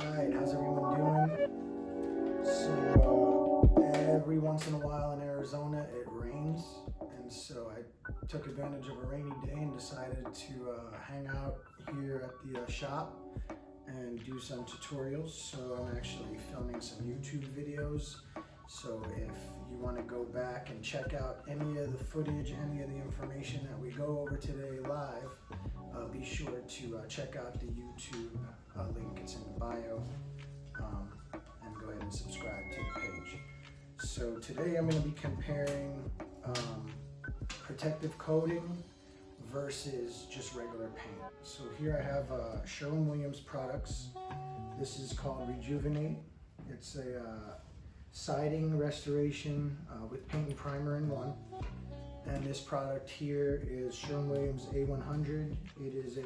Alright, how's everyone doing? So, every once in a while in Arizona it rains, and so I took advantage of a rainy day and decided to hang out here at the shop and do some tutorials. So I'm actually filming some YouTube videos. So if you want to go back and check out any of the footage, any of the information that we go over today live, be sure to check out the YouTube link. It's in the bio, and go ahead and subscribe to the page. So today I'm going to be comparing protective coating versus just regular paint. So here I have Sherwin products. This is called Rejuvenate. It's a siding restoration with paint and primer in one. And this product here is Sherwin-Williams A100. It is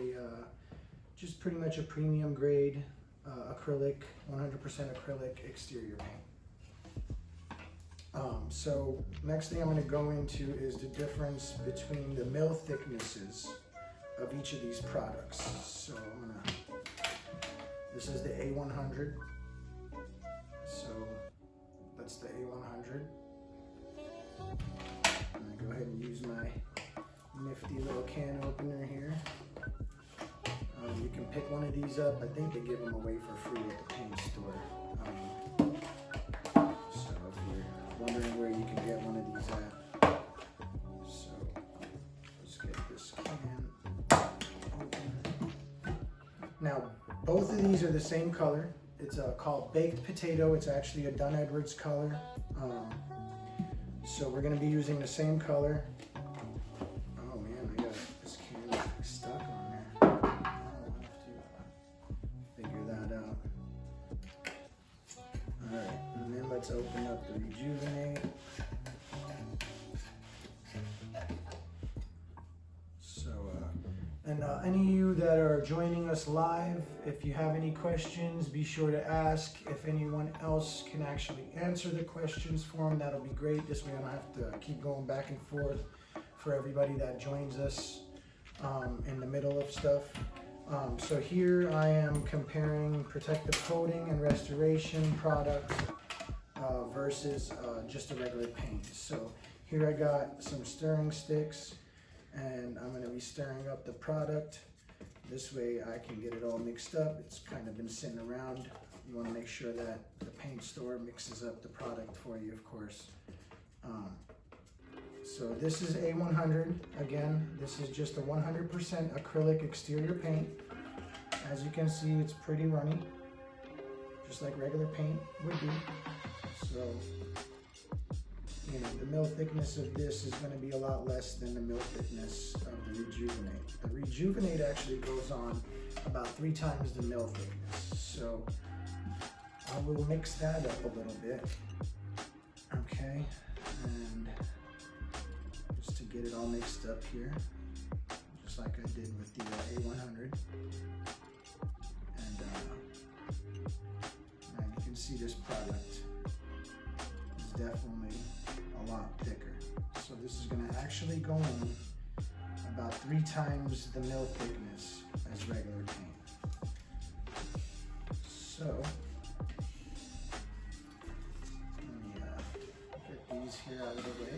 just pretty much a premium grade acrylic, 100% acrylic exterior paint. So next thing I'm going to go into is the difference between the mil thicknesses of each of these products. So this is the A100. So that's the A100. I'm going to go ahead and use my nifty little can opener here. You can pick one of these up. I think they give them away for free at the paint store. So if you're wondering where you can get one of these at. So let's get this can open. Now both of these are the same color. It's called Baked Potato. It's actually a Dunn Edwards color. So we're going to be using the same color. Oh man, I got this can stuck on there. I'll have to figure that out. Alright, and then let's open up the Rejuvenate. So, and any of you that are joining us live, if you have any questions, be sure to ask. If anyone else can actually answer the questions for them, that'll be great. This way I don't have to keep going back and forth for everybody that joins us in the middle of stuff. So here I am comparing protective coating and restoration products versus just a regular paint. So here I got some stirring sticks, and I'm going to be stirring up the product. This way I can get it all mixed up. It's kind of been sitting around. You want to make sure that the paint store mixes up the product for you, of course. So this is A100. Again, this is just a 100% acrylic exterior paint. As you can see, it's pretty runny, just like regular paint would be. So, you know, the mil thickness of this is going to be a lot less than the mil thickness of the Rejuvenate. The Rejuvenate actually goes on about 3 times the mil thickness. So I will mix that up a little bit. Okay, and just to get it all mixed up here, just like I did with the A100. And you can see this product is definitely a lot thicker. So this is going to actually go in about 3 times the mil thickness as regular paint. So let me get these here out of the way.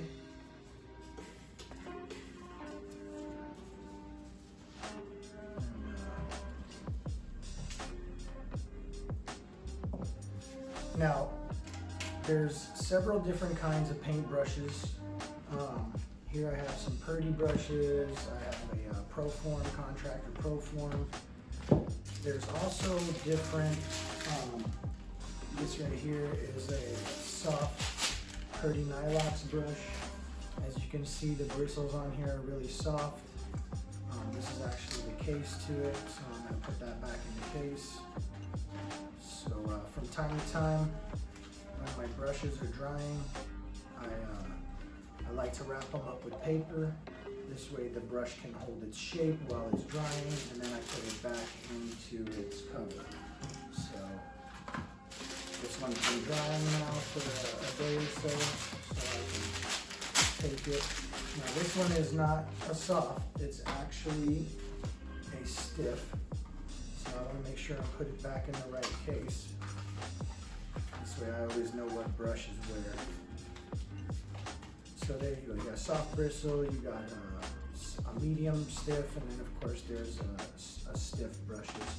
Now, there's several different kinds of paint brushes. Here I have some Purdy brushes. I have a Proform, Contractor Proform. There's also different, this right here is a soft Purdy Nylox brush. As you can see, the bristles on here are really soft. This is actually the case to it, so I'm going to put that back in the case. So from time to time, when my brushes are drying, I like to wrap them up with paper. This way the brush can hold its shape while it's drying, and then I put it back into its cover. So this one's been drying now for a day or so I can take it. Now this one is not a soft, it's actually a stiff. So I want to make sure I put it back in the right case. This way I always know what brush is where. So there you go. You got soft bristle, you got a medium stiff, and then of course there's a stiff brushes.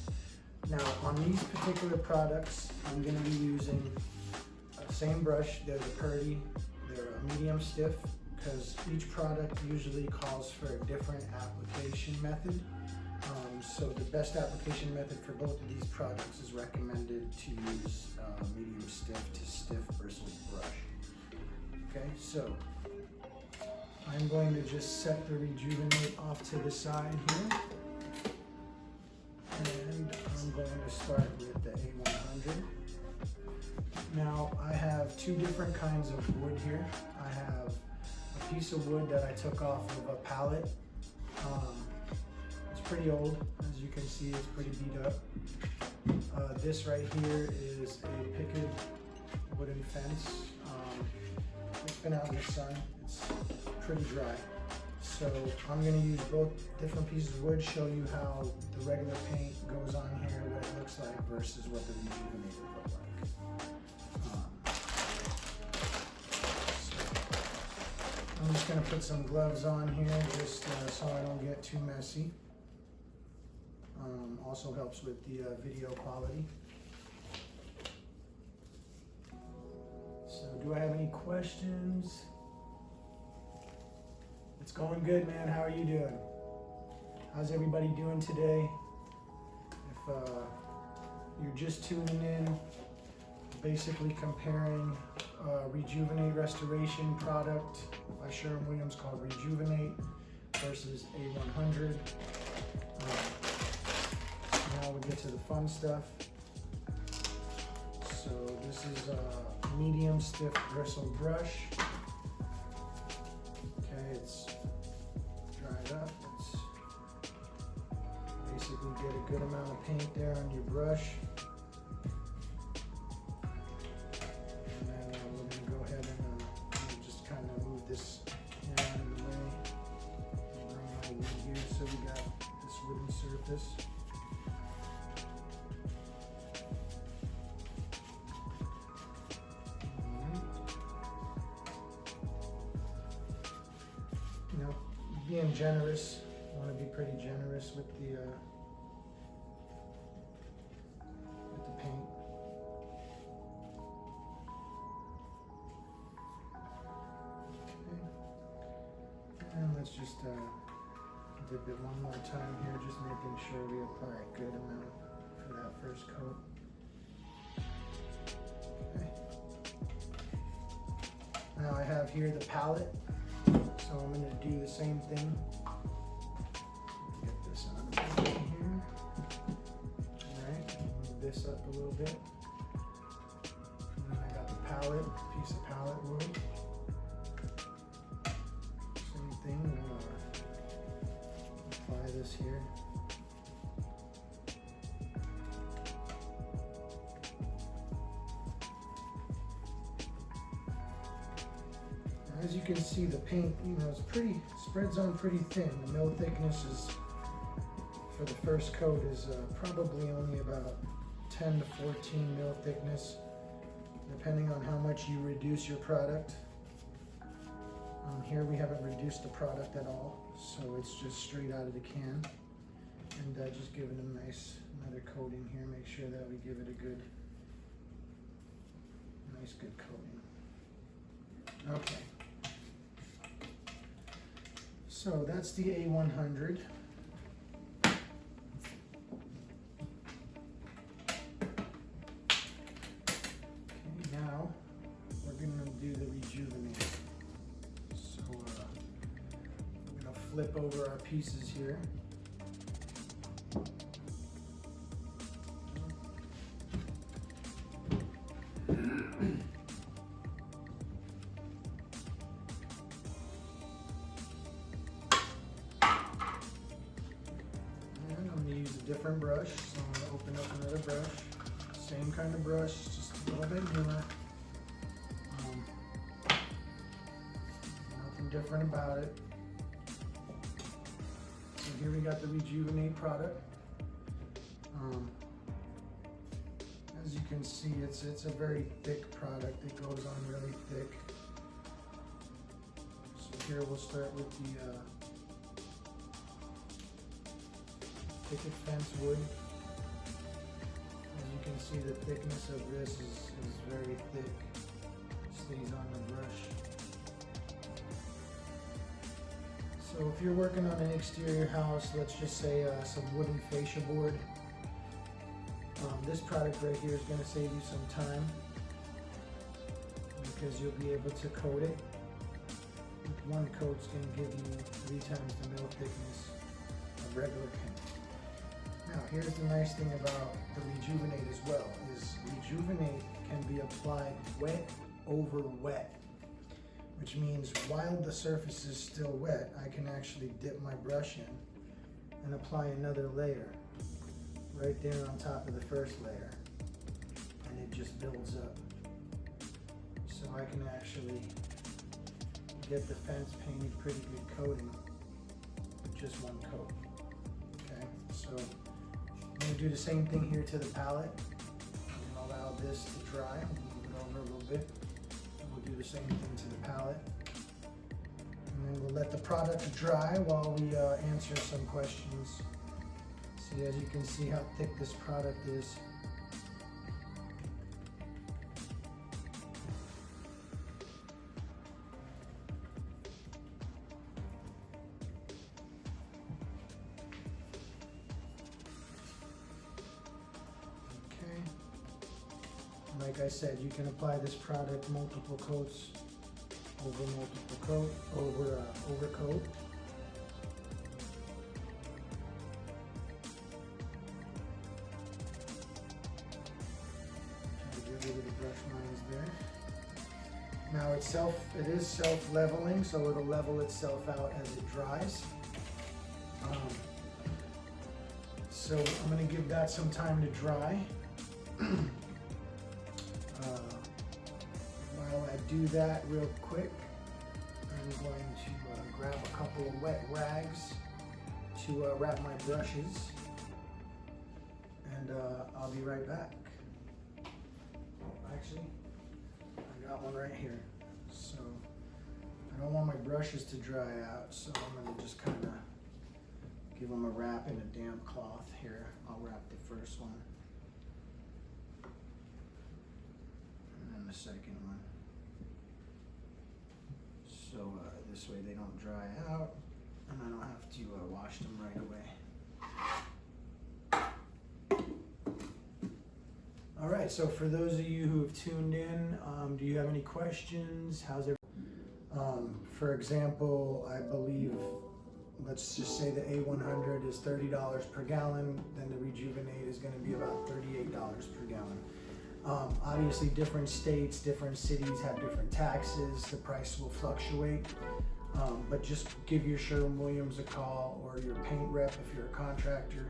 Now on these particular products, I'm going to be using the same brush. They're the Purdy. They're a medium stiff because each product usually calls for a different application method. So the best application method for both of these products is recommended to use medium stiff to stiff bristle brush. Okay, so I'm going to just set the Rejuvenate off to the side here. And I'm going to start with the A100. Now I have two different kinds of wood here. I have a piece of wood that I took off of a pallet. It's pretty old, as you can see, it's pretty beat up. This right here is a picket wooden fence. It's been out in the sun, it's pretty dry. So I'm going to use both different pieces of wood, show you how the regular paint goes on here, what it looks like versus what the Rejuvenate look like. So I'm just going to put some gloves on here just so I don't get too messy. Also helps with the video quality. So do I have any questions? It's going good, man. How are you doing? How's everybody doing today? If you're just tuning in, basically comparing Rejuvenate Restoration product by Sherwin called Rejuvenate versus A100. Now we get to the fun stuff. So this is a medium stiff bristle brush. Okay, it's dried up. Let's basically get a good amount of paint there on your brush. And then we're going to go ahead and just kind of move this out of the way. Bring my wood here so we got this wooden surface. Being generous, I want to be pretty generous with the paint. Okay. And let's just dip it one more time here, just making sure we apply a good amount for that first coat. Okay. Now I have here the palette. So I'm going to do the same thing. Get this out of the way here. Alright, move this up a little bit. And then I got the palette, piece of palette wood. Same thing, I'm going to apply this here. As you can see, the paint, it's spreads on pretty thin. The mill thickness is, for the first coat, is probably only about 10 to 14 mil thickness, depending on how much you reduce your product. Here we haven't reduced the product at all, so it's just straight out of the can. And just give it a nice, another coating here, make sure that we give it a good, nice good coating. Okay. So that's the A100. Okay, now we're going to do the Rejuvenate. So we're going to flip over our pieces here. Different brush, so I'm going to open up another brush, same kind of brush, just a little bit newer. Nothing different about it. So here we got the Rejuvenate product. As you can see, it's a very thick product. It goes on really thick. So here we'll start with the picket fence wood. As you can see, the thickness of this is very thick. Stays on the brush. So if you're working on an exterior house, let's just say some wooden fascia board, this product right here is going to save you some time because you'll be able to coat it. One coat's going to give you 3 times the mil thickness of regular paint. Now here's the nice thing about the Rejuvenate as well, is Rejuvenate can be applied wet over wet, which means while the surface is still wet, I can actually dip my brush in and apply another layer right there on top of the first layer, and it just builds up. So I can actually get the fence painted pretty good coating with just one coat. Okay, so I'm going to do the same thing here to the palette. I'm going to allow this to dry. I'm going to move it over a little bit. We'll do the same thing to the palette. And then we'll let the product dry while we answer some questions. See, as you can see how thick this product is. Okay. Like I said, you can apply this product multiple coats over multiple coat, over coat. Now it is self-leveling, so it'll level itself out as it dries. So I'm going to give that some time to dry. While I do that real quick, I'm going to grab a couple of wet rags to wrap my brushes, and I'll be right back. Actually, I got one right here. So I don't want my brushes to dry out, so I'm going to just kind of give them a wrap in a damp cloth. Here, I'll wrap the first one, and then the second one. So this way they don't dry out, and I don't have to wash them right away. All right, so for those of you who have tuned in, do you have any questions? How's it? For example, I believe, let's just say the A100 is $30 per gallon, then the Rejuvenate is going to be about $38 per gallon. Obviously, different states, different cities have different taxes. The price will fluctuate, but just give your Sherwin-Williams a call or your paint rep if you're a contractor,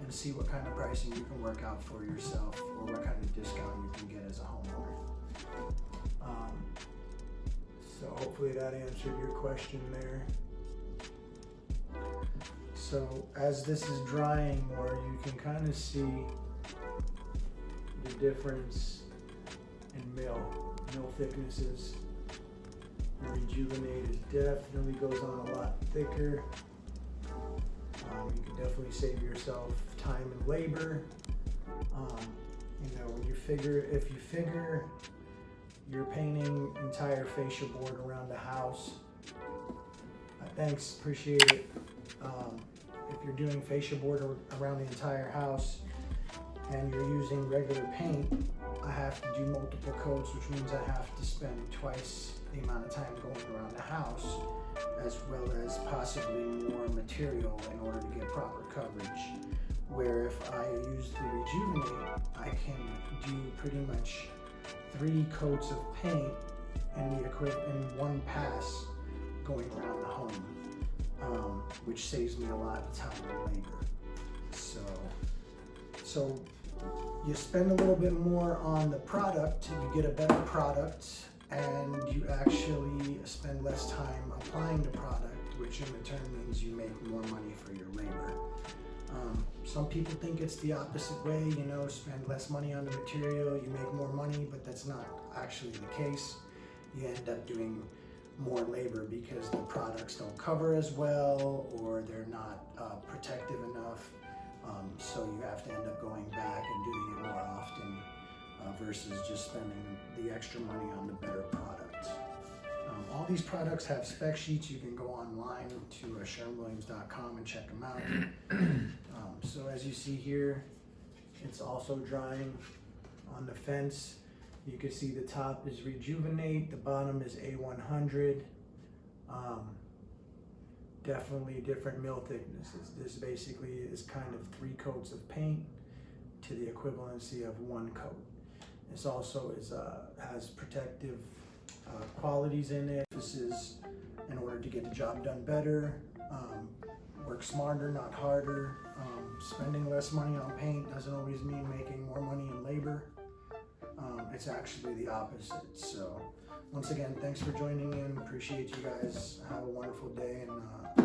and see what kind of pricing you can work out for yourself, or what kind of discount you can get as a homeowner. So hopefully that answered your question there. So as this is drying more, you can kind of see the difference in mil thicknesses. The Rejuvenate definitely goes on a lot thicker. You can definitely save yourself time and labor. You know, when if you figure you're painting entire fascia board around the house, thanks, appreciate it. If you're doing fascia board around the entire house and you're using regular paint, I have to do multiple coats, which means I have to spend twice the amount of time going around the house, as well as possibly more material in order to get proper coverage. Where if I use the Rejuvenate, I can do pretty much 3 coats of paint in one pass going around the home, which saves me a lot of time and labor. So you spend a little bit more on the product, you get a better product, and you actually spend less time applying the product, which in return means you make more money for your labor. Some people think it's the opposite way, you know, spend less money on the material, you make more money, but that's not actually the case. You end up doing more labor because the products don't cover as well, or they're not protective enough. So you have to end up going back and doing it more often versus just spending the extra money on the better products. All these products have spec sheets. You can go online to SherwinWilliams.com and check them out. So as you see here, it's also drying on the fence. You can see the top is Rejuvenate, the bottom is A100. Definitely different mill thicknesses. This basically is kind of 3 coats of paint to the equivalency of 1 coat. This also has protective qualities in it. This is in order to get the job done better, work smarter, not harder. Spending less money on paint doesn't always mean making more money in labor. It's actually the opposite. So once again, thanks for joining in. Appreciate you guys. Have a wonderful day, and